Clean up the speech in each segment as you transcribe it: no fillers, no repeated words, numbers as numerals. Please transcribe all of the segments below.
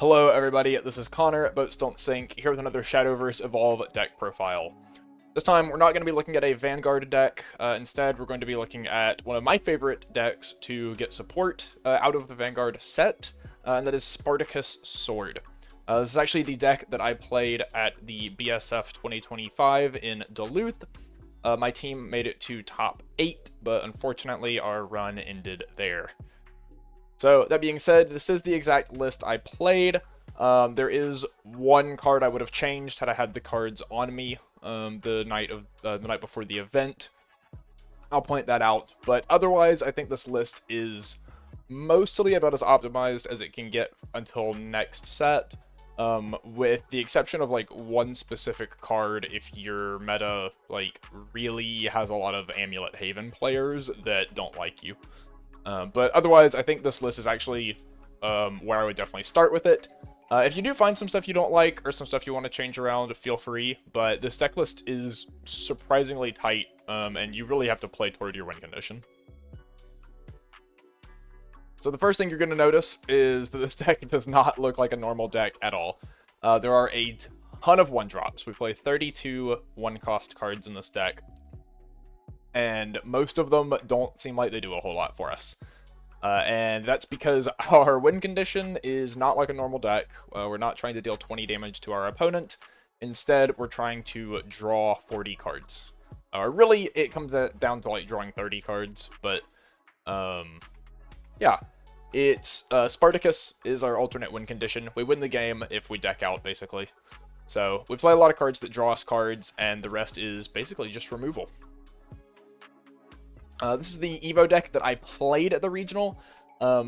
Hello everybody, this is Connor at BoatsDon'tSink, here with another Shadowverse Evolve deck profile. This time, we're not going to be looking at a Vanguard deck, instead we're going to be looking at one of my favorite decks to get support out of the Vanguard set, and that is Spartacus Sword. This is actually the deck that I played at the BSF2025 in Duluth. My team made it to top 8, but unfortunately our run ended there. So, that being said, this is the exact list I played. There is one card I would have changed had I had the cards on me the night before the event. I'll point that out, but otherwise, I think this list is mostly about as optimized as it can get until next set, with the exception of like one specific card if your meta like really has a lot of Amulet Haven players that don't like you. But otherwise, I think this list is actually where I would definitely start with it. If you do find some stuff you don't like or some stuff you want to change around, feel free. But this deck list is surprisingly tight, and you really have to play toward your win condition. So the first thing you're going to notice is that this deck does not look like a normal deck at all. There are a ton of 1-drops. We play 32 1-cost cards in this deck, and most of them don't seem like they do a whole lot for us. And that's because our win condition is not like a normal deck. We're not trying to deal 20 damage to our opponent. Instead, we're trying to draw 40 cards. Really, it comes down to like drawing 30 cards, but yeah. It's Spartacus is our alternate win condition. We win the game if we deck out, basically. So we play a lot of cards that draw us cards, and the rest is basically just removal. This is the Evo deck that I played at the regional.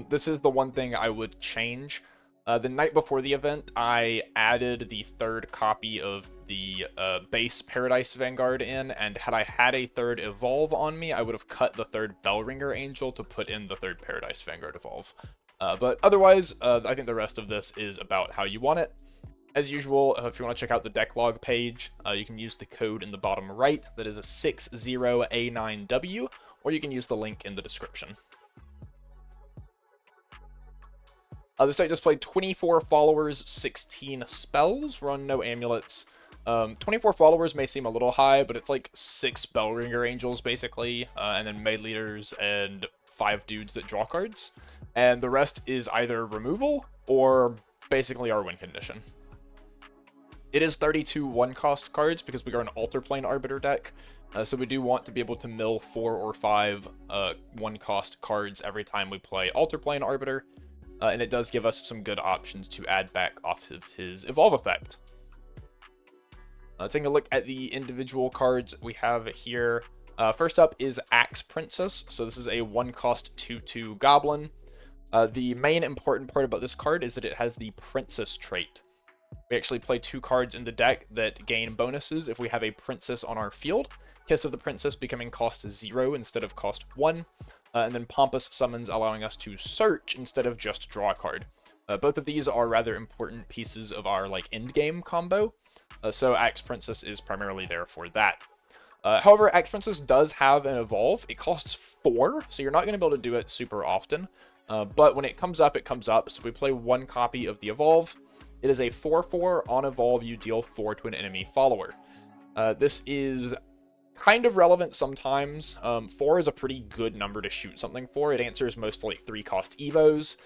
This is the one thing I would change. The night before the event, I added the third copy of the base Paradise Vanguard in, and had I had a third Evolve on me, I would have cut the third Bellringer Angel to put in the third Paradise Vanguard Evolve. But otherwise, I think the rest of this is about how you want it. As usual, if you want to check out the deck log page, you can use the code in the bottom right, that is a 60A9W, or you can use the link in the description. This deck does play 24 followers, 16 spells, run no amulets. 24 followers may seem a little high, but it's like 6 Bellringer Angels, basically, and then Maid Leaders and 5 dudes that draw cards. And the rest is either removal, or basically our win condition. It is 32 1-cost cards because we are an Altar Plane Arbiter deck, so we do want to be able to mill 4 or 5 1-cost cards every time we play Altar Plane Arbiter, and it does give us some good options to add back off of his Evolve effect. Taking a look at the individual cards we have here. First up is Axe Princess, so this is a 1-cost 2/2 Goblin. The main important part about this card is that it has the Princess trait. We actually play 2 cards in the deck that gain bonuses if we have a Princess on our field. Kiss of the Princess becoming cost 0 instead of cost 1. And then Pompous Summons allowing us to search instead of just draw a card. Both of these are rather important pieces of our like endgame combo. So Axe Princess is primarily there for that. However, Axe Princess does have an Evolve. It costs 4, so you're not going to be able to do it super often. But when it comes up, it comes up. So we play 1 copy of the Evolve. It is a 4/4. On Evolve, you deal 4 to an enemy follower. This is kind of relevant sometimes. 4 is a pretty good number to shoot something for. It answers most like 3-cost Evos.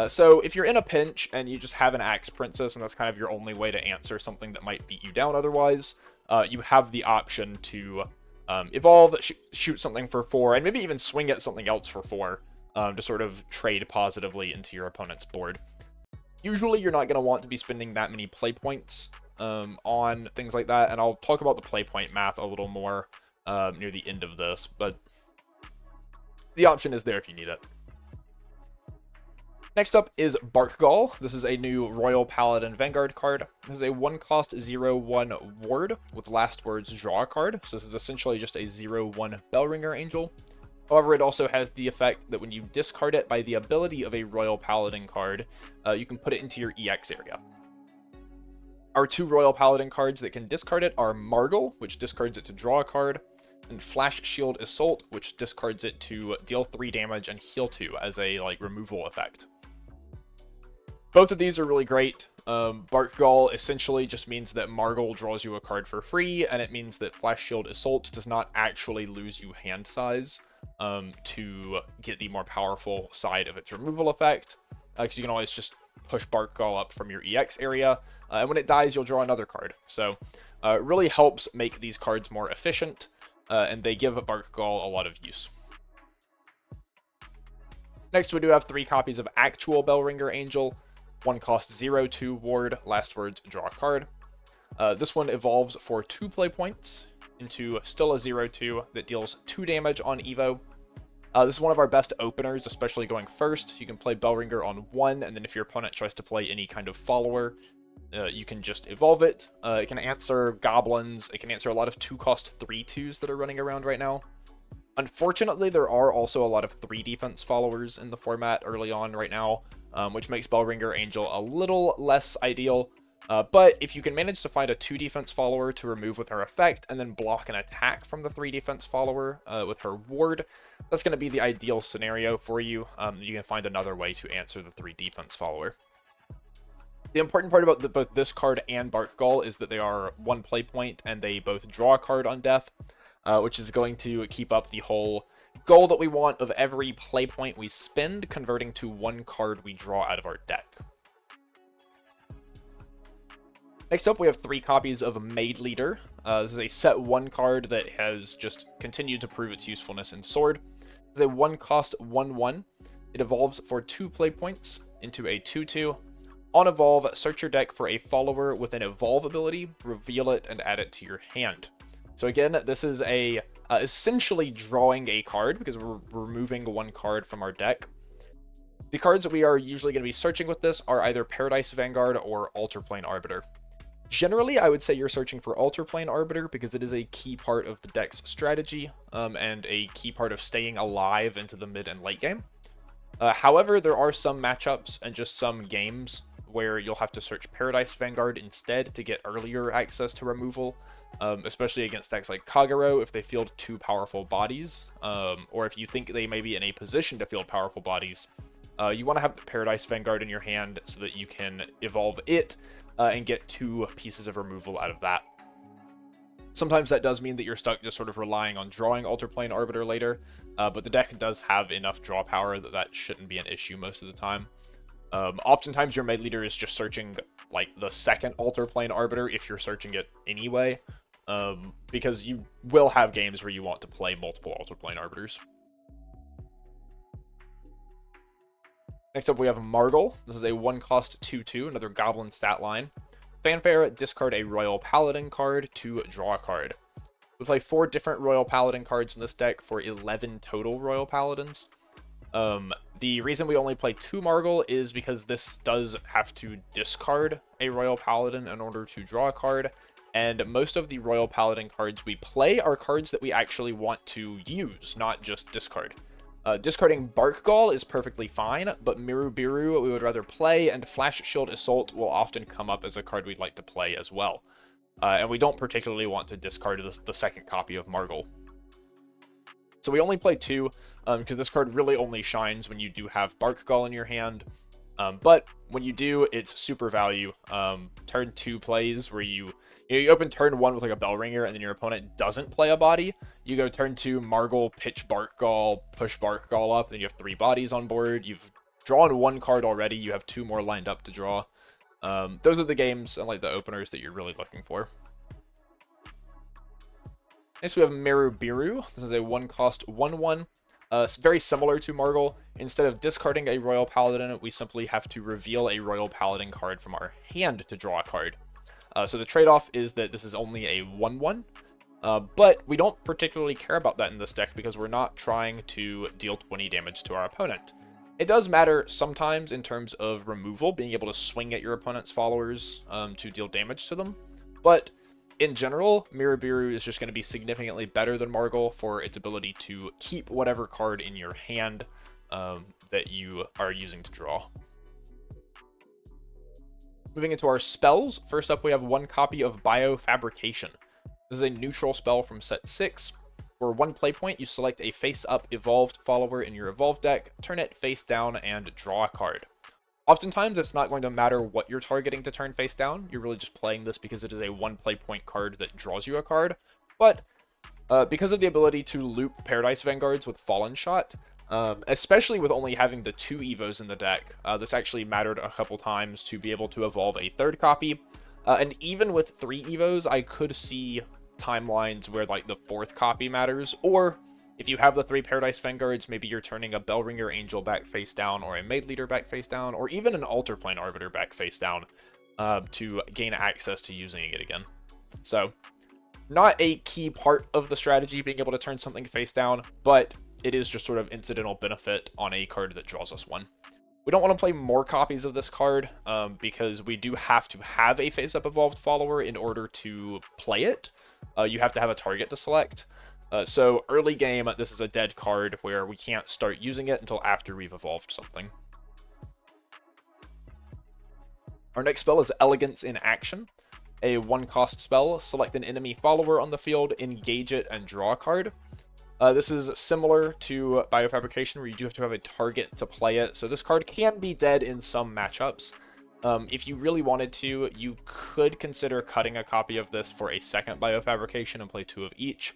So if you're in a pinch and you just have an Axe Princess and that's kind of your only way to answer something that might beat you down otherwise, you have the option to evolve, shoot something for 4, and maybe even swing at something else for 4 to sort of trade positively into your opponent's board. Usually you're not going to want to be spending that many play points on things like that, and I'll talk about the play point math a little more near the end of this, but the option is there if you need it. Next up is Barkgall. This is a new Royal Paladin Vanguard card. This is a 1-cost 0/1 ward with last words draw a card, so this is essentially just a 0/1 Bellringer Angel. However, it also has the effect that when you discard it by the ability of a Royal Paladin card, you can put it into your EX area. Our 2 Royal Paladin cards that can discard it are Margle, which discards it to draw a card, and Flash Shield Assault, which discards it to deal 3 damage and heal 2 as a like removal effect. Both of these are really great. Bark Gall essentially just means that Margle draws you a card for free, and it means that Flash Shield Assault does not actually lose you hand size to get the more powerful side of its removal effect, because you can always just push Bark Gall up from your EX area, and when it dies, you'll draw another card. So it really helps make these cards more efficient, and they give Bark Gall a lot of use. Next, we do have 3 copies of Actual Bellringer Angel. One costs 0/2 ward, last words, draw a card. This one evolves for 2 play points into still a 0/2 that deals 2 damage on Evo. This is one of our best openers, especially going first. You can play Bellringer on 1, and then if your opponent tries to play any kind of follower, you can just evolve it. It can answer goblins. It can answer a lot of 2-cost 3/2s that are running around right now. Unfortunately, there are also a lot of 3 defense followers in the format early on right now, which makes Bellringer Angel a little less ideal. But if you can manage to find a 2 defense follower to remove with her effect, and then block an attack from the 3 defense follower with her ward, that's going to be the ideal scenario for you. You can find another way to answer the 3 defense follower. The important part about both this card and Bark Gall is that they are 1 play point, and they both draw a card on death, which is going to keep up the whole goal that we want of every play point we spend converting to 1 card we draw out of our deck. Next up, we have 3 copies of Maid Leader. This is a set 1 card that has just continued to prove its usefulness in Sword. It's a 1-cost 1/1. It evolves for 2 play points into a 2/2. On evolve, search your deck for a follower with an evolve ability, reveal it, and add it to your hand. So again, this is a essentially drawing a card because we're removing 1 card from our deck. The cards that we are usually going to be searching with this are either Paradise Vanguard or Altar Plane Arbiter. Generally, I would say you're searching for Altar Plane Arbiter because it is a key part of the deck's strategy and a key part of staying alive into the mid and late game. However, there are some matchups and just some games where you'll have to search Paradise Vanguard instead to get earlier access to removal, especially against decks like Kagero if they field 2 powerful bodies, or if you think they may be in a position to field powerful bodies. You want to have the Paradise Vanguard in your hand so that you can evolve it and get 2 pieces of removal out of that. Sometimes that does mean that you're stuck just sort of relying on drawing Altar Plane Arbiter later, but the deck does have enough draw power that that shouldn't be an issue most of the time. Oftentimes your Maid Leader is just searching like the second Altar Plane Arbiter if you're searching it anyway, because you will have games where you want to play multiple Altar Plane Arbiters. Next up we have Margle. This is a 1-cost 2/2, another goblin stat line. Fanfare, discard a Royal Paladin card to draw a card. We play 4 different Royal Paladin cards in this deck for 11 total Royal Paladins. The reason we only play 2 Margle is because this does have to discard a Royal Paladin in order to draw a card, and most of the Royal Paladin cards we play are cards that we actually want to use, not just discard. Discarding Bark Gall is perfectly fine, but Mirubiru we would rather play, and Flash Shield Assault will often come up as a card we'd like to play as well. And we don't particularly want to discard the second copy of Margle. So we only play 2, because this card really only shines when you do have Bark Gall in your hand. But when you do, it's super value. Turn 2 plays where you open turn 1 with like a Bellringer, and then your opponent doesn't play a body. You go turn 2, Margle, pitch Bark Gall, push Bark Gall up, then you have 3 bodies on board. You've drawn 1 card already. You have 2 more lined up to draw. Those are the games and like the openers that you're really looking for. Next we have Mirubiru. This is a 1-cost 1/1. It's very similar to Margle. Instead of discarding a Royal Paladin, we simply have to reveal a Royal Paladin card from our hand to draw a card. So the trade-off is that this is only a 1/1, but we don't particularly care about that in this deck because we're not trying to deal 20 damage to our opponent. It does matter sometimes in terms of removal, being able to swing at your opponent's followers to deal damage to them, but in general, Mirubiru is just going to be significantly better than Margle for its ability to keep whatever card in your hand that you are using to draw. Moving into our spells, first up we have 1 copy of Biofabrication. This is a neutral spell from set 6. For 1 play point, you select a face-up evolved follower in your evolved deck, turn it face down, and draw a card. Oftentimes, it's not going to matter what you're targeting to turn face down. You're really just playing this because it is a one play point card that draws you a card. But because of the ability to loop Paradise Vanguards with Fallen Shot, especially with only having the 2 Evos in the deck, this actually mattered a couple times to be able to evolve a 3rd copy. And even with 3 Evos, I could see timelines where like the 4th copy matters, or if you have the 3 Paradise Vanguards, maybe you're turning a Bellringer Angel back face down, or a Maid Leader back face down, or even an Altar Plane Arbiter back face down to gain access to using it again. So, not a key part of the strategy being able to turn something face down, but it is just sort of incidental benefit on a card that draws us one. We don't want to play more copies of this card because we do have to have a face-up evolved follower in order to play it. You have to have a target to select. So early game, this is a dead card where we can't start using it until after we've evolved something. Our next spell is Elegance in Action. A 1-cost spell. Select an enemy follower on the field, engage it, and draw a card. This is similar to Biofabrication, where you do have to have a target to play it. So this card can be dead in some matchups. If you really wanted to, you could consider cutting a copy of this for a second Biofabrication and play 2 of each.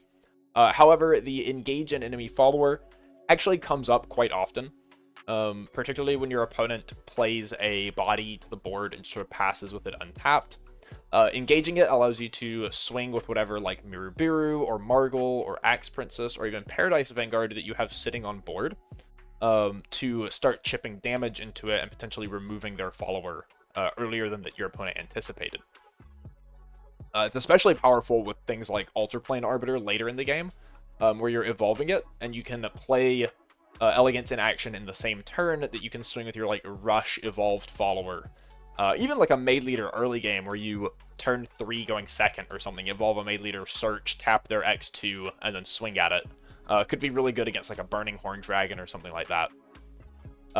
However, the engage an enemy follower actually comes up quite often, particularly when your opponent plays a body to the board and sort of passes with it untapped. Engaging it allows you to swing with whatever like Mirubiru or Margle or Axe Princess or even Paradise Vanguard that you have sitting on board to start chipping damage into it and potentially removing their follower earlier than that your opponent anticipated. It's especially powerful with things like Altar Plane Arbiter later in the game, where you're evolving it, and you can play Elegance in Action in the same turn that you can swing with your like Rush evolved follower. Even like a Maid Leader early game where you turn 3 going second or something, evolve a Maid Leader, search, tap their X2, and then swing at it. Could be really good against like a Burning Horn Dragon or something like that.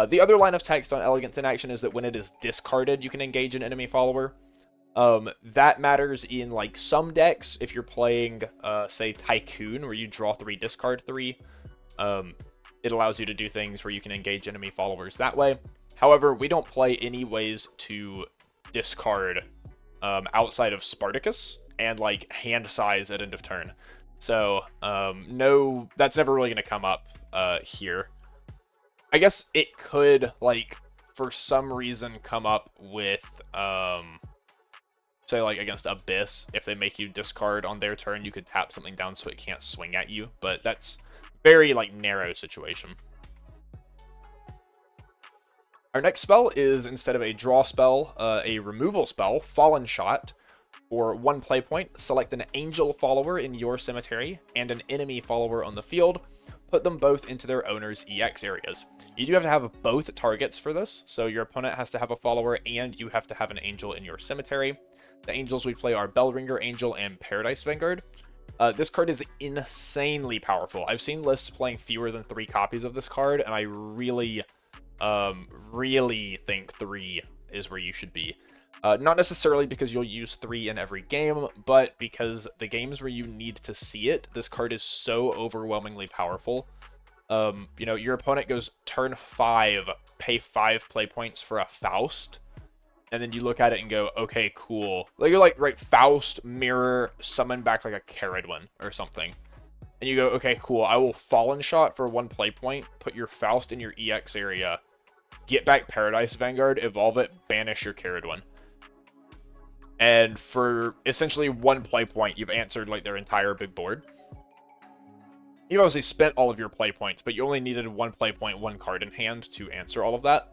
The other line of text on Elegance in Action is that when it is discarded, you can engage an enemy follower. That matters in like some decks. If you're playing, say, Tycoon, where you draw 3, discard 3, it allows you to do things where you can engage enemy followers that way. However, we don't play any ways to discard outside of Spartacus and like hand size at end of turn. So no, that's never really going to come up here. I guess it could like for some reason come up with say like against Abyss. If they make you discard on their turn, you could tap something down so it can't swing at you, but that's very like narrow situation. Our next spell is, instead of a draw spell, a removal spell, Fallen Shot. For 1 play point, select an angel follower in your cemetery and an enemy follower on the field. Put them both into their owner's EX areas. You do have to have both targets for this, so your opponent has to have a follower and you have to have an angel in your cemetery. The angels we play are Bellringer Angel and Paradise Vanguard. This card is insanely powerful. I've seen lists playing fewer than 3 copies of this card, and I really think 3 is where you should be. Not necessarily because you'll use 3 in every game, but because the games where you need to see it, this card is so overwhelmingly powerful. You know, your opponent goes turn 5, pay 5 play points for a Faust, and then you look at it and go, okay, cool. Like, you're like, right, Faust, Mirror, summon back like a Caradwin or something. And you go, okay, cool, I will Fallen Shot for 1 play point, put your Faust in your EX area, get back Paradise Vanguard, evolve it, banish your Caradwin. And for essentially 1 play point, you've answered like their entire big board. You've obviously spent all of your play points, but you only needed 1 play point, 1 card in hand to answer all of that.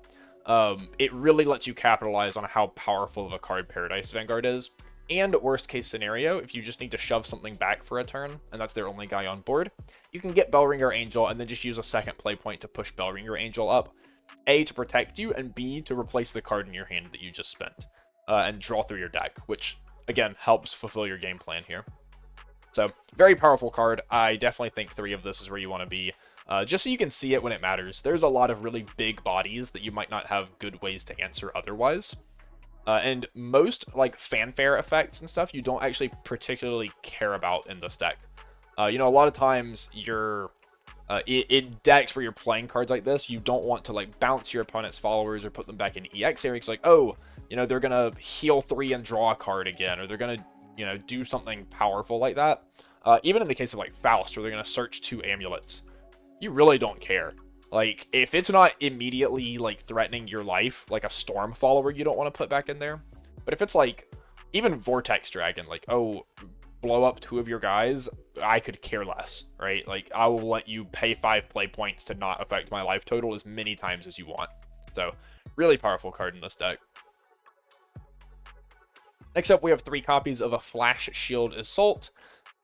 It really lets you capitalize on how powerful of a card Paradise Vanguard is. And worst case scenario, if you just need to shove something back for a turn, and that's their only guy on board, you can get Bellringer Angel and then just use a 2nd play point to push Bellringer Angel up. A, to protect you, and B, to replace the card in your hand that you just spent. And draw through your deck, which, again, helps fulfill your game plan here. So, very powerful card. I definitely think 3 of this is where you want to be, just so you can see it when it matters. There's a lot of really big bodies that you might not have good ways to answer otherwise. And most, like, fanfare effects and stuff, you don't actually particularly care about in this deck. You know, a lot of times, your In decks where you're playing cards like this, you don't want to like bounce your opponent's followers or put them back in EX areas. Like, oh, you know, they're gonna heal 3 and draw a card again, or they're gonna, you know, do something powerful like that. Even in the case of like Faust, where they're gonna search 2 amulets, you really don't care. Like, if it's not immediately like threatening your life, like a storm follower, you don't want to put back in there. But if it's like even Vortex Dragon, like, oh, blow up 2 of your guys, I could care less, right? Like, I will let you pay 5 play points to not affect my life total as many times as you want. So, really powerful card in this deck. Next up, we have 3 copies of a Flash Shield Assault.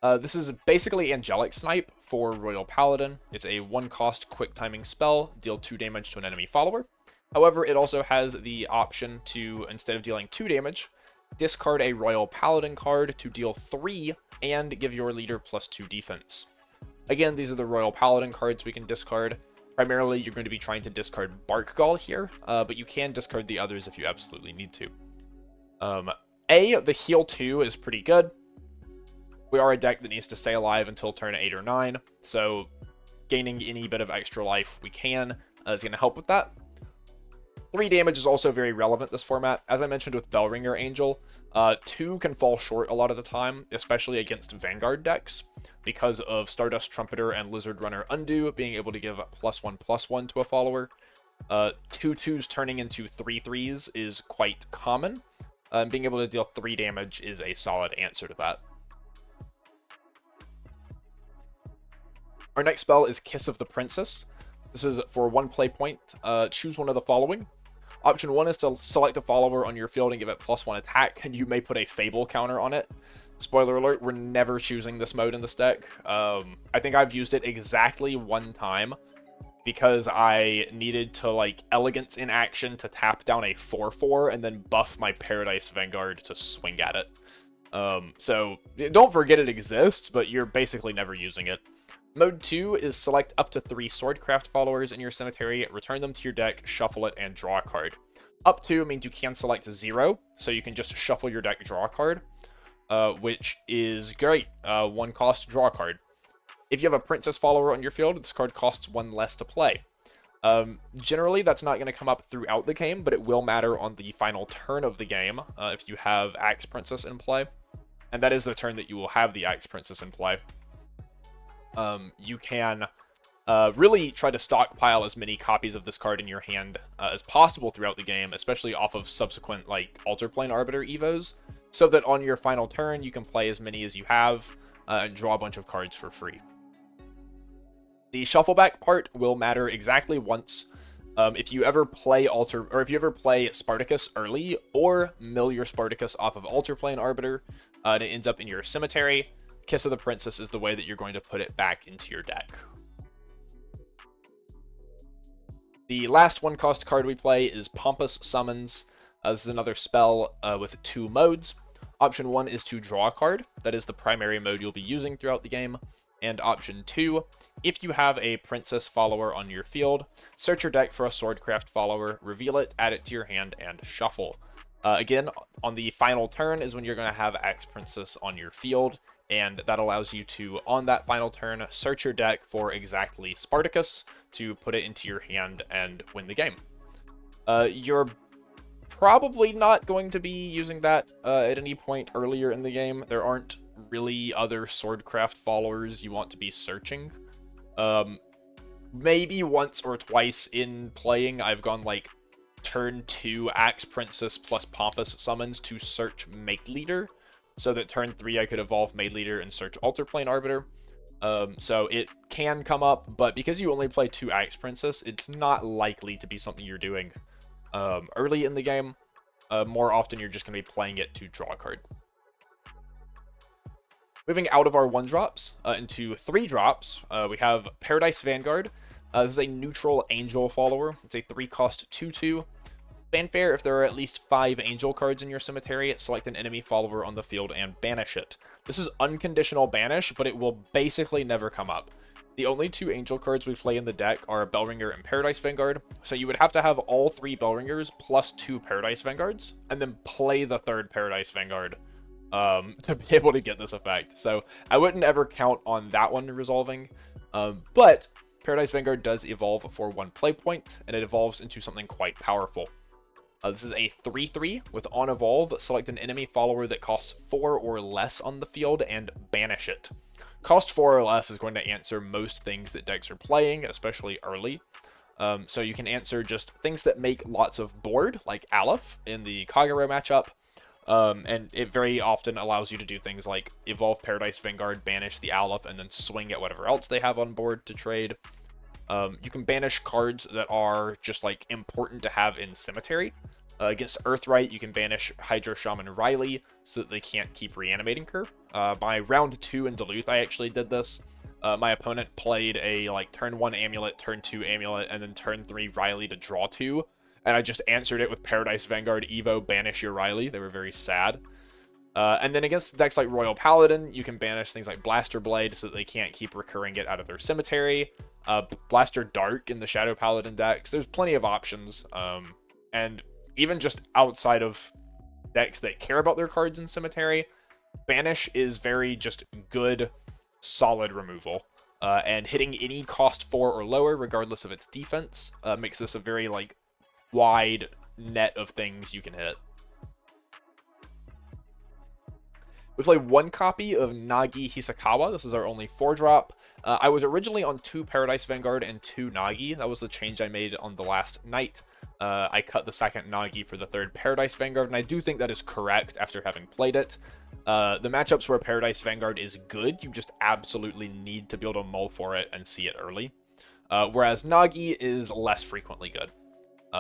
This is basically Angelic Snipe for Royal Paladin. It's a 1-cost quick timing spell, deal 2 damage to an enemy follower. However, it also has the option to, instead of dealing 2 damage, discard a Royal Paladin card to deal 3 and give your leader +2 defense. Again, these are the Royal Paladin cards we can discard. Primarily, you're going to be trying to discard Barkgall here, but you can discard the others if you absolutely need to. The heal 2 is pretty good. We are a deck that needs to stay alive until turn 8 or 9, so gaining any bit of extra life we can is going to help with that. 3 damage is also very relevant this format. As I mentioned with Bellringer Angel, 2 can fall short a lot of the time, especially against Vanguard decks, because of Stardust Trumpeter and Lizard Runner Undo being able to give +1/+1 to a follower. 2 2s turning into 3 3s is quite common. Being able to deal 3 damage is a solid answer to that. Our next spell is Kiss of the Princess. This is for 1 play point. Choose one of the following. Option 1 is to select a follower on your field and give it +1 attack, and you may put a Fable counter on it. Spoiler alert, we're never choosing this mode in this deck. I think I've used it exactly 1 time because I needed to, like, Elegance in action to tap down a 4/4 and then buff my Paradise Vanguard to swing at it. So don't forget it exists, but you're basically never using it. Mode 2 is select up to 3 Swordcraft followers in your cemetery, return them to your deck, shuffle it, and draw a card. Up to means you can select 0, so you can just shuffle your deck, draw a card, which is great. 1 cost, draw a card. If you have a Princess follower on your field, this card costs 1 less to play. Generally, that's not going to come up throughout the game, but it will matter on the final turn of the game if you have Axe Princess in play. And that is the turn that you will have the Axe Princess in play. You can really try to stockpile as many copies of this card in your hand as possible throughout the game, especially off of subsequent like Altar Plane Arbiter evos, so that on your final turn you can play as many as you have and draw a bunch of cards for free. The shuffleback part will matter exactly once. If you ever play Spartacus early or mill your Spartacus off of Altar Plane Arbiter and it ends up in your cemetery, Kiss of the Princess is the way that you're going to put it back into your deck. The last 1-cost card we play is Pompous Summons. This is another spell with 2 modes. Option 1 is to draw a card. That is the primary mode you'll be using throughout the game. And option 2, if you have a Princess follower on your field, search your deck for a Swordcraft follower, reveal it, add it to your hand, and shuffle. Again, on the final turn is when you're going to have Axe Princess on your field, and that allows you to, on that final turn, search your deck for exactly Spartacus to put it into your hand and win the game. You're probably not going to be using that at any point earlier in the game. There aren't really other Swordcraft followers you want to be searching. Maybe once or twice in playing, I've gone like turn 2 Axe Princess plus Pompous Summons to search Make Leader, so that turn 3 I could evolve Made Leader and search Altar Plane Arbiter. So it can come up, but because you only play 2 Axe Princess, it's not likely to be something you're doing early in the game. More often you're just going to be playing it to draw a card. Moving out of our 1-drops into 3-drops, we have Paradise Vanguard. This is a neutral Angel follower. It's a 3-cost 2/2. Fanfare, if there are at least 5 Angel cards in your cemetery, select an enemy follower on the field and banish it. This is unconditional banish, but it will basically never come up. The only 2 Angel cards we play in the deck are Bellringer and Paradise Vanguard, so you would have to have all 3 Bellringers plus 2 Paradise Vanguards, and then play the 3rd Paradise Vanguard to be able to get this effect. So I wouldn't ever count on that one resolving, but Paradise Vanguard does evolve for 1 play point, and it evolves into something quite powerful. This is a 3/3 with on evolve. Select an enemy follower that costs 4 or less on the field and banish it. Cost 4 or less is going to answer most things that decks are playing, especially early. So you can answer just things that make lots of board, like Aleph in the Kagero matchup. And it very often allows you to do things like evolve Paradise Vanguard, banish the Aleph, and then swing at whatever else they have on board to trade. You can banish cards that are just like important to have in Cemetery. Against Earthright, you can banish Hydro Shaman Riley so that they can't keep reanimating her. By round 2 in Duluth, I actually did this. My opponent played a like turn 1 Amulet, turn 2 Amulet, and then turn 3 Riley to draw 2. And I just answered it with Paradise Vanguard Evo, banish your Riley. They were very sad. And then against decks like Royal Paladin, you can banish things like Blaster Blade so that they can't keep recurring it out of their Cemetery. Blaster Dark in the Shadow Paladin decks. There's plenty of options. And even just outside of decks that care about their cards in Cemetery, banish is very just good, solid removal. And hitting any cost 4 or lower, regardless of its defense, makes this a very like wide net of things you can hit. We play 1 copy of Nagi Hisakawa. This is our only 4-drop. I was originally on 2 Paradise Vanguard and 2 Nagi. That was the change I made on the last night. I cut the 2nd Nagi for the 3rd Paradise Vanguard, and I do think that is correct after having played it. The matchups where Paradise Vanguard is good, you just absolutely need to be able to mull for it and see it early. Whereas Nagi is less frequently good.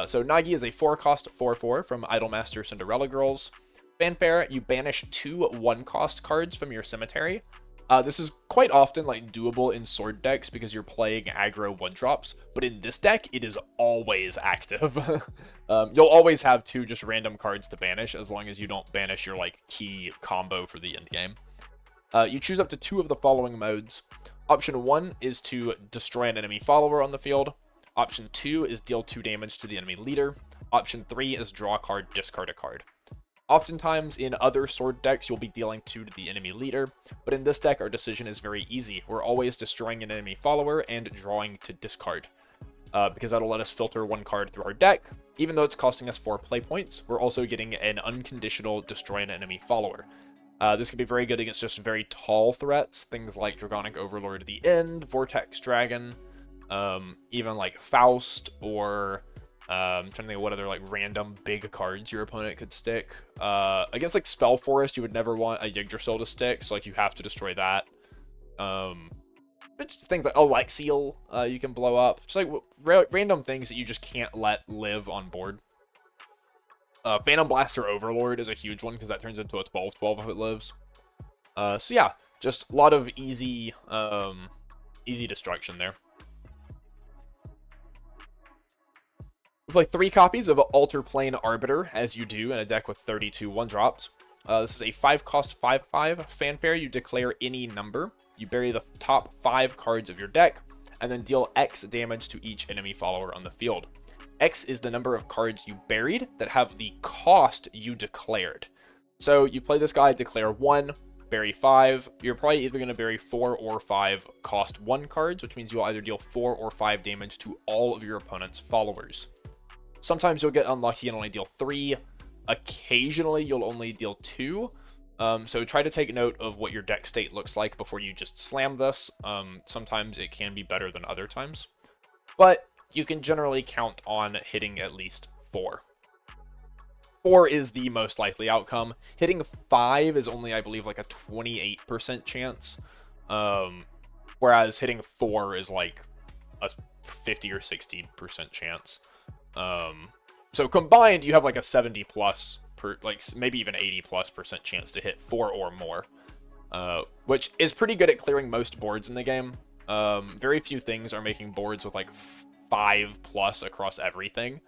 So Nagi is a 4-cost 4/4 from Idolmaster Cinderella Girls. Fanfare, you banish 2 1-cost cards from your Cemetery. This is quite often like doable in sword decks because you're playing aggro 1-drops, but in this deck, it is always active. You'll always have 2 just random cards to banish as long as you don't banish your like key combo for the end game. You choose up to 2 of the following modes. Option 1 is to destroy an enemy follower on the field. Option 2 is deal 2 damage to the enemy leader. Option 3 is draw a card, discard a card. Oftentimes in other sword decks, you'll be dealing 2 to the enemy leader, but in this deck, our decision is very easy. We're always destroying an enemy follower and drawing to discard, because that'll let us filter 1 card through our deck. Even though it's costing us 4 play points, we're also getting an unconditional destroy an enemy follower. This can be very good against just very tall threats, things like Dragonic Overlord the End, Vortex Dragon, even like Faust, or I'm trying to think of what other like random big cards your opponent could stick. Against like Spell Forest, you would never want a Yggdrasil to stick, so like you have to destroy that. It's things like Alexiel you can blow up. Just like random things that you just can't let live on board. Phantom Blaster Overlord is a huge one because that turns into a 12/12 if it lives. So yeah, just a lot of easy destruction there. We play 3 copies of Alter Plane Arbiter, as you do in a deck with 32 1-drops. This is a 5-cost 5/5 Fanfare. You declare any number. You bury the top 5 cards of your deck, and then deal X damage to each enemy follower on the field. X is the number of cards you buried that have the cost you declared. So you play this guy, declare 1, bury 5. You're probably either going to bury 4 or 5 cost 1 cards, which means you'll either deal 4 or 5 damage to all of your opponent's followers. Sometimes you'll get unlucky and only deal 3. Occasionally, you'll only deal 2. So try to take note of what your deck state looks like before you just slam this. Sometimes it can be better than other times. But you can generally count on hitting at least 4. 4 is the most likely outcome. Hitting 5 is only, I believe, like a 28% chance. Whereas hitting 4 is like a 50 or 60% chance. So combined, you have like a 70 plus like maybe even 80+% chance to hit 4 or more, which is pretty good at clearing most boards in the game. Very few things are making boards with like 5+ across everything.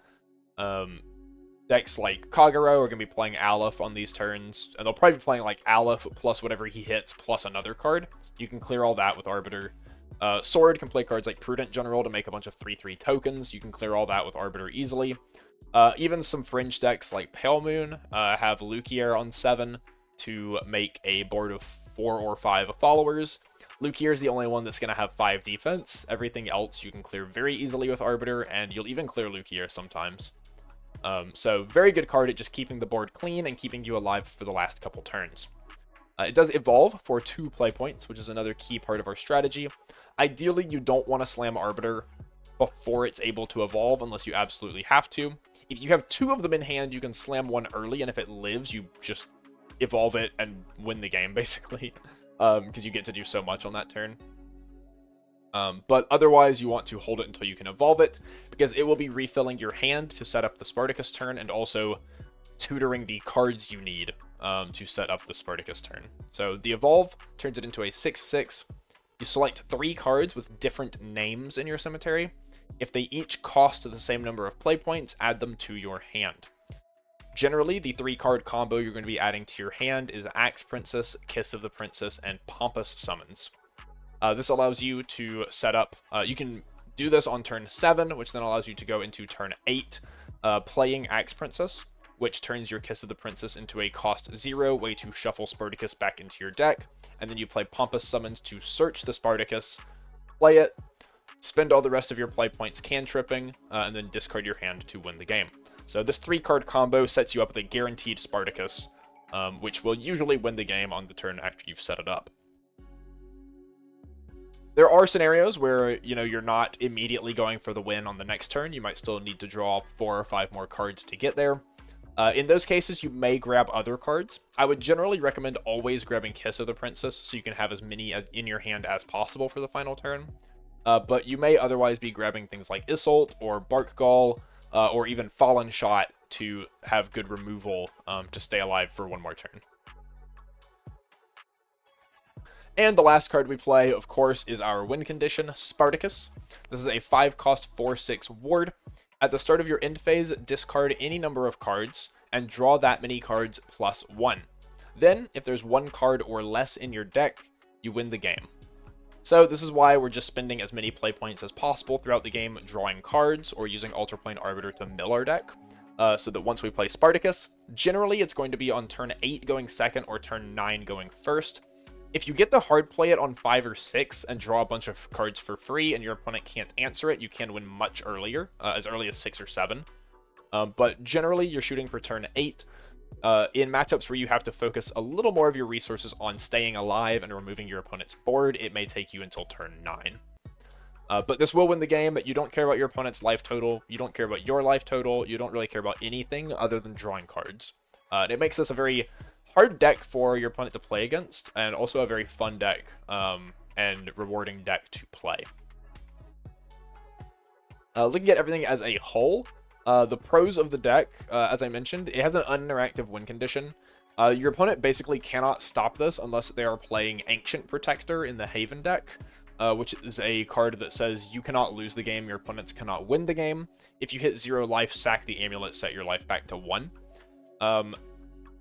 Decks like Kagero are going to be playing Aleph on these turns, and they'll probably be playing like Aleph plus whatever he hits plus another card. You can clear all that with Arbiter. Sword can play cards like Prudent General to make a bunch of 3/3 tokens. You can clear all that with Arbiter easily. Even some fringe decks like Pale Moon have Lukier on 7 to make a board of 4 or 5 followers. Lukier is the only one that's going to have 5 defense. Everything else you can clear very easily with Arbiter, and you'll even clear Lukier sometimes. So very good card at just keeping the board clean and keeping you alive for the last couple turns. It does evolve for 2 play points, which is another key part of our strategy. Ideally, you don't want to slam Arbiter before it's able to evolve unless you absolutely have to. If you have 2 of them in hand, you can slam one early, and if it lives, you just evolve it and win the game, basically, because you get to do so much on that turn. But otherwise, you want to hold it until you can evolve it, because it will be refilling your hand to set up the Spartacus turn, and also tutoring the cards you need to set up the Spartacus turn. So the evolve turns it into a 6/6. You select 3 cards with different names in your cemetery. If they each cost the same number of play points, add them to your hand. Generally, the 3-card combo you're going to be adding to your hand is Axe Princess, Kiss of the Princess, and Pompous Summons. This allows you to set up, you can do this on turn 7, which then allows you to go into turn 8, playing Axe Princess, which turns your Kiss of the Princess into a cost 0 way to shuffle Spartacus back into your deck, and then you play Pompous Summons to search the Spartacus, play it, spend all the rest of your play points cantripping, and then discard your hand to win the game. So this 3-card combo sets you up with a guaranteed Spartacus, which will usually win the game on the turn after you've set it up. There are scenarios where, you're not immediately going for the win on the next turn. You might still need to draw 4 or 5 more cards to get there. In those cases, you may grab other cards. I would generally recommend always grabbing Kiss of the Princess so you can have as many as in your hand as possible for the final turn. But you may otherwise be grabbing things like Isolt or Barkgall, or even Fallen Shot to have good removal to stay alive for one more turn. And the last card we play, of course, is our win condition, Spartacus. This is a 5-cost 4/6 ward. At the start of your end phase, discard any number of cards and draw that many cards plus 1. Then, if there's 1 card or less in your deck, you win the game. So this is why we're just spending as many play points as possible throughout the game drawing cards or using Ultraplane Arbiter to mill our deck, so that once we play Spartacus, generally it's going to be on turn 8 going second or turn 9 going first. If you get to hard play it on 5 or 6 and draw a bunch of cards for free and your opponent can't answer it, you can win much earlier, as early as 6 or 7. But generally, you're shooting for turn 8. In matchups where you have to focus a little more of your resources on staying alive and removing your opponent's board, it may take you until turn 9. But this will win the game. You don't care about your opponent's life total. You don't care about your life total. You don't really care about anything other than drawing cards. It makes this a very hard deck for your opponent to play against, and also a very fun deck and rewarding deck to play. Looking at everything as a whole, the pros of the deck, as I mentioned, it has an uninteractive win condition. Your opponent basically cannot stop this unless they are playing Ancient Protector in the Haven deck, which is a card that says you cannot lose the game, your opponents cannot win the game. If you hit 0 life, sack the amulet, set your life back to 1.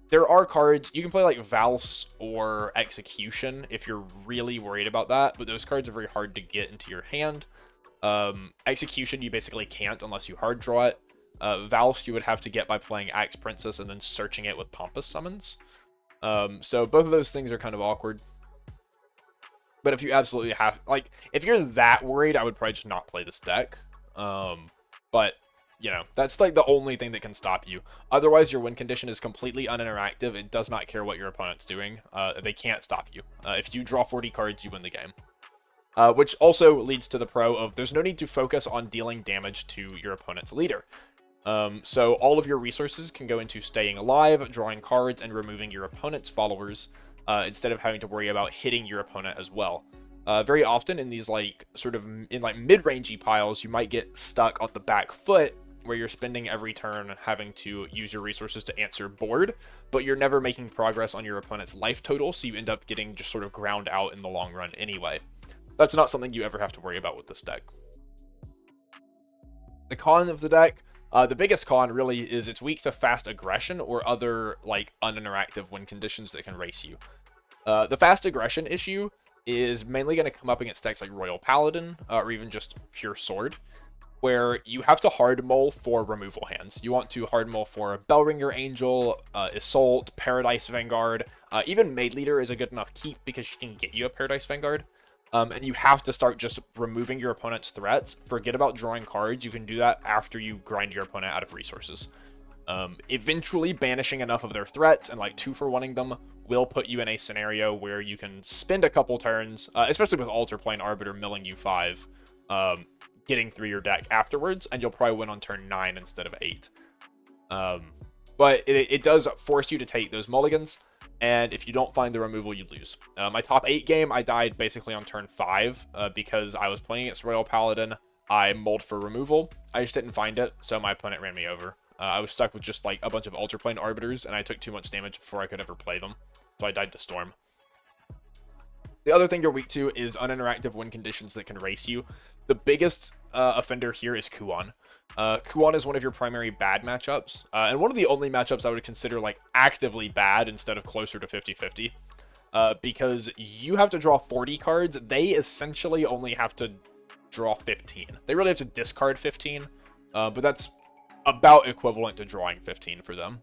There are cards, you can play like Valse or Execution if you're really worried about that, but those cards are very hard to get into your hand. Execution you basically can't unless you hard draw it. Valse you would have to get by playing Axe Princess and then searching it with Pompous Summons. So both of those things are kind of awkward. But if you absolutely have, like, if you're that worried, I would probably just not play this deck. But that's like the only thing that can stop you. Otherwise, your win condition is completely uninteractive. It does not care what your opponent's doing. They can't stop you. If you draw 40 cards, you win the game. Which also leads to the pro of there's no need to focus on dealing damage to your opponent's leader. So all of your resources can go into staying alive, drawing cards, and removing your opponent's followers, instead of having to worry about hitting your opponent as well. Very often in these mid-rangey piles, you might get stuck on the back foot, where you're spending every turn having to use your resources to answer board, but you're never making progress on your opponent's life total, so you end up getting just sort of ground out in the long run anyway. That's not something you ever have to worry about with this deck. The con of the deck, the biggest con really is it's weak to fast aggression or other uninteractive win conditions that can race you. The fast aggression issue is mainly going to come up against decks like Royal Paladin, or even just pure Sword, where you have to hard mull for removal hands. You want to hard mull for Bellringer Angel, Isolt, Paradise Vanguard. Even Maid Leader is a good enough keep because she can get you a Paradise Vanguard. And you have to start just removing your opponent's threats. Forget about drawing cards. You can do that after you grind your opponent out of resources. Eventually, banishing enough of their threats and like 2-for-1ing them will put you in a scenario where you can spend a couple turns, especially with Altar Plane Arbiter milling you 5, getting through your deck afterwards, and you'll probably win on turn 9 instead of 8. But it does force you to take those mulligans, and if you don't find the removal, you lose. My top 8 game, I died basically on turn 5 because I was playing against Royal Paladin. I mulled for removal. I just didn't find it, so my opponent ran me over. I was stuck with just like a bunch of Altar Plane Arbiters, and I took too much damage before I could ever play them, so I died to Storm. The other thing you're weak to is uninteractive win conditions that can race you. The biggest offender here is Kuon. Kuon is one of your primary bad matchups, and one of the only matchups I would consider like actively bad instead of closer to 50-50, because you have to draw 40 cards. They essentially only have to draw 15. They really have to discard 15, but that's about equivalent to drawing 15 for them.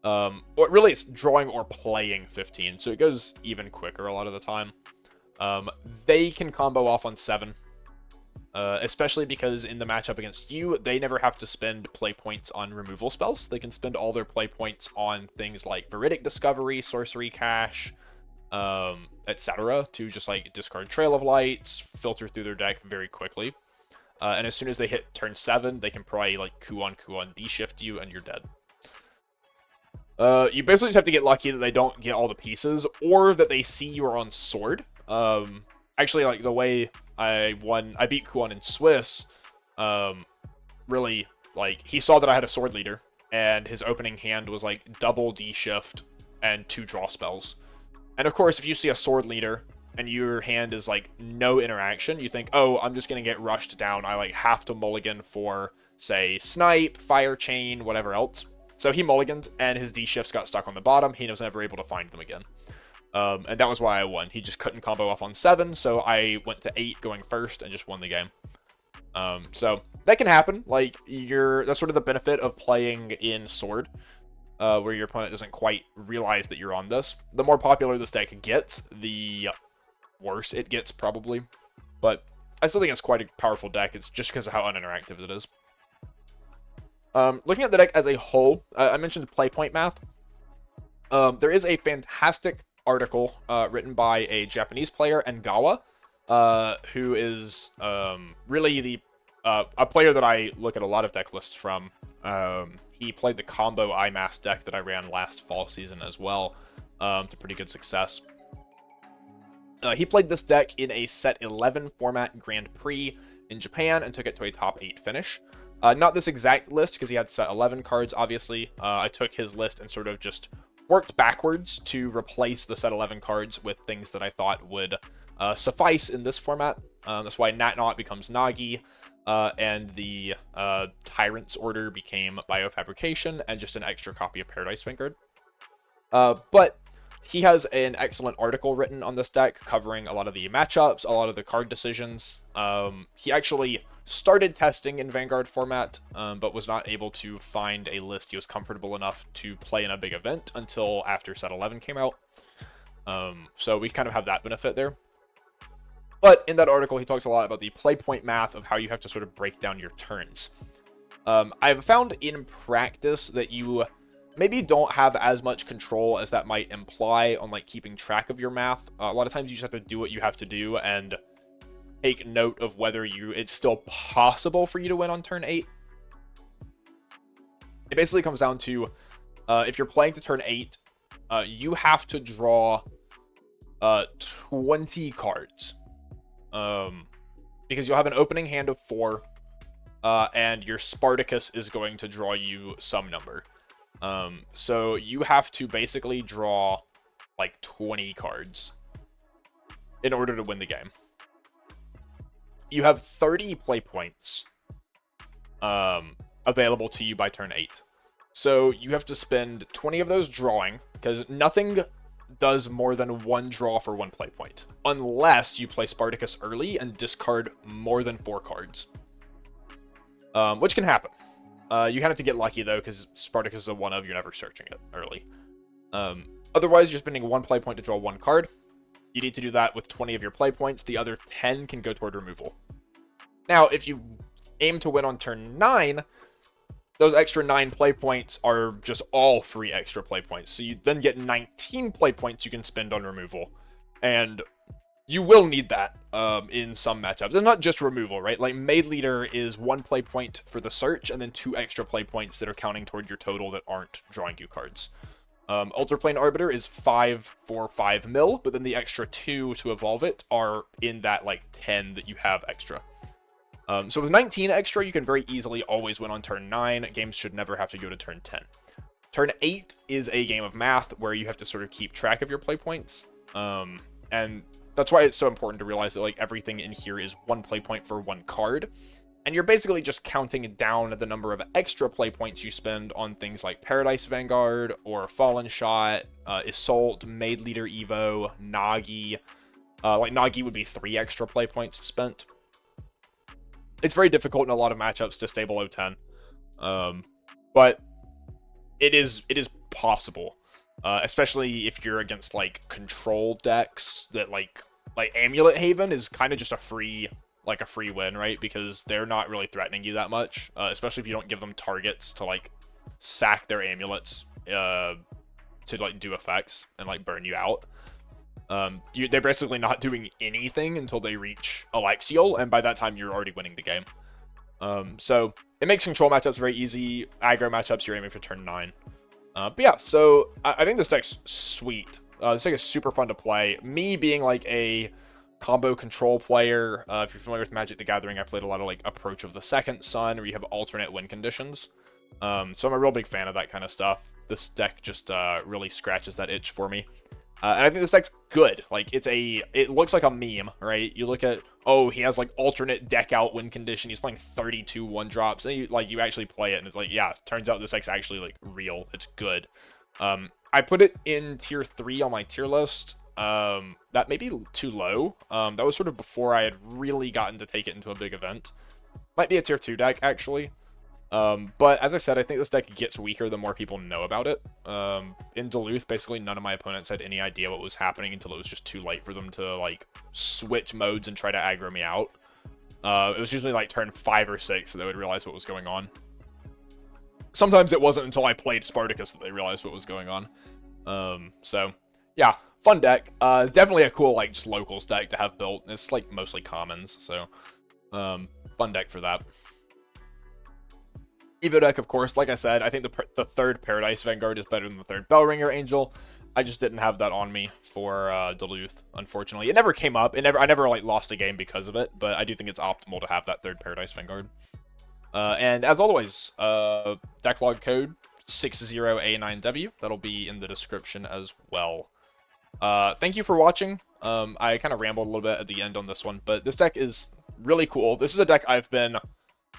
Or really it's drawing or playing 15, so it goes even quicker a lot of the time. They can combo off on 7, especially because in the matchup against you, they never have to spend play points on removal spells. They can spend all their play points on things like Veridic Discovery, Sorcery Cache, etc. to just like discard Trail of Lights, filter through their deck very quickly. And as soon as they hit turn 7, they can probably like Kuon D-shift you, and you're dead. You basically just have to get lucky that they don't get all the pieces, or that they see you are on sword. Actually, like the way I beat Kuon in Swiss, really, like, he saw that I had a sword leader, and his opening hand was like double D-shift and 2 draw spells. And of course, if you see a sword leader and your hand is like no interaction, you think, oh, I'm just gonna get rushed down. I like have to mulligan for, say, Snipe, Fire Chain, whatever else. So he mulliganed, and his D-shifts got stuck on the bottom. He was never able to find them again. And that was why I won. He just couldn't combo off on 7, so I went to 8 going first and just won the game. So that can happen. Like, that's sort of the benefit of playing in Sword, where your opponent doesn't quite realize that you're on this. The more popular this deck gets, the worse it gets, probably. But I still think it's quite a powerful deck. It's just because of how uninteractive it is. Looking at the deck as a whole, I mentioned playpoint math. There is a fantastic article written by a Japanese player, Ngawa, who is really a player that I look at a lot of deck lists from. He played the combo IMAS deck that I ran last fall season as well, to pretty good success. He played this deck in a set 11 format Grand Prix in Japan and took it to a top 8 finish. Not this exact list, because he had set 11 cards, obviously. I took his list and sort of just worked backwards to replace the set 11 cards with things that I thought would suffice in this format. That's why Natnot becomes Nagi, and the Tyrant's Order became Biofabrication, and just an extra copy of Paradise Vanguard. But he has an excellent article written on this deck, covering a lot of the matchups, a lot of the card decisions. He actually started testing in Vanguard format, but was not able to find a list he was comfortable enough to play in a big event until after set 11 came out. So we kind of have that benefit there. But in that article, he talks a lot about the play point math of how you have to sort of break down your turns. I've found in practice that you maybe don't have as much control as that might imply on like keeping track of your math. A lot of times you just have to do what you have to do and take note of whether it's still possible for you to win on turn 8. It basically comes down to, if you're playing to turn 8, you have to draw 20 cards. Because you'll have an opening hand of 4, and your Spartacus is going to draw you some number. So you have to basically draw like 20 cards in order to win the game. You have 30 play points available to you by turn 8. So you have to spend 20 of those drawing, because nothing does more than 1 draw for 1 play point, unless you play Spartacus early and discard more than 4 cards, which can happen. You kind of have to get lucky, though, because Spartacus is a 1-of, you're never searching it early. Otherwise, you're spending 1 play point to draw 1 card. You need to do that with 20 of your play points. The other 10 can go toward removal. Now, if you aim to win on turn 9, those extra 9 play points are just all free extra play points. So you then get 19 play points you can spend on removal. And you will need that in some matchups. And not just removal, right? Like, Maid Leader is 1 play point for the search, and then 2 extra play points that are counting toward your total that aren't drawing you cards. Ultraplane Arbiter is 5 for 5 mil, but then the extra 2 to evolve it are in that, like, 10 that you have extra. So with 19 extra, you can very easily always win on turn 9. Games should never have to go to turn 10. Turn 8 is a game of math where you have to sort of keep track of your play points. And that's why it's so important to realize that, like, everything in here is 1 play point for 1 card. And you're basically just counting down the number of extra play points you spend on things like Paradise Vanguard or Fallen Shot, Assault, Maid Leader Evo, Nagi. Like, Nagi would be 3 extra play points spent. It's very difficult in a lot of matchups to stay below 10. But it is possible. Especially if you're against, like, control decks that, like Amulet Haven is kind of just a free win, right? Because they're not really threatening you that much, especially if you don't give them targets to, like, sack their amulets to, like, do effects and, like, burn you out. They're basically not doing anything until they reach Alexiel, and by that time you're already winning the game. So it makes control matchups very easy. Aggro matchups, you're aiming for turn 9. But yeah, so I think this deck's sweet. This deck is super fun to play. Me being, like, a combo control player, if you're familiar with Magic the Gathering, I played a lot of, like, Approach of the Second Sun, where you have alternate win conditions. So I'm a real big fan of that kind of stuff. This deck just really scratches that itch for me. And I think this deck's good. Like, it looks like a meme, right? You look at, oh, he has, like, alternate deck out win condition. He's playing 32 1-drops. And you actually play it, and it's like, yeah, turns out this deck's actually, like, real. It's good. I put it in tier 3 on my tier list. That may be too low. That was sort of before I had really gotten to take it into a big event. Might be a tier 2 deck, actually. But as I said, I think this deck gets weaker the more people know about it. In Duluth, basically none of my opponents had any idea what was happening until it was just too late for them to, like, switch modes and try to aggro me out. It was usually, like, turn 5 or 6 that they would realize what was going on. Sometimes it wasn't until I played Spartacus that they realized what was going on. So, yeah, fun deck. Definitely a cool, like, just locals deck to have built. It's, like, mostly commons, so fun deck for that. Evo deck, of course, like I said, I think the third Paradise Vanguard is better than the third Bellringer Angel. I just didn't have that on me for Duluth, unfortunately. It never came up. I never, like, lost a game because of it, but I do think it's optimal to have that third Paradise Vanguard. And as always, decklog code 60A9W. That'll be in the description as well. Thank you for watching. I kind of rambled a little bit at the end on this one, but this deck is really cool. This is a deck I've been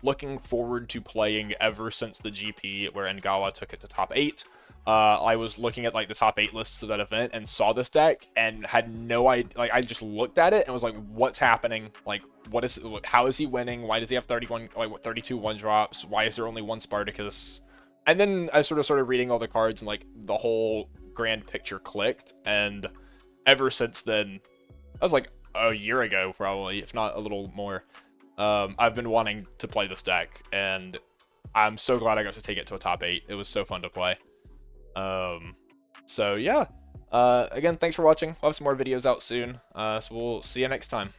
looking forward to playing ever since the GP where Ngawa took it to top 8. I was looking at, like, the top 8 lists of that event and saw this deck and had no idea. Like, I just looked at it and was like, what's happening? Like, how is he winning? Why does he have 32 1-drops? Why is there only 1 Spartacus? And then I sort of started reading all the cards, and, like, the whole grand picture clicked. And ever since then, that was like a year ago, probably, if not a little more. I've been wanting to play this deck, and I'm so glad I got to take it to a top 8. It was so fun to play. So yeah, again, thanks for watching. We'll have some more videos out soon, so we'll see you next time.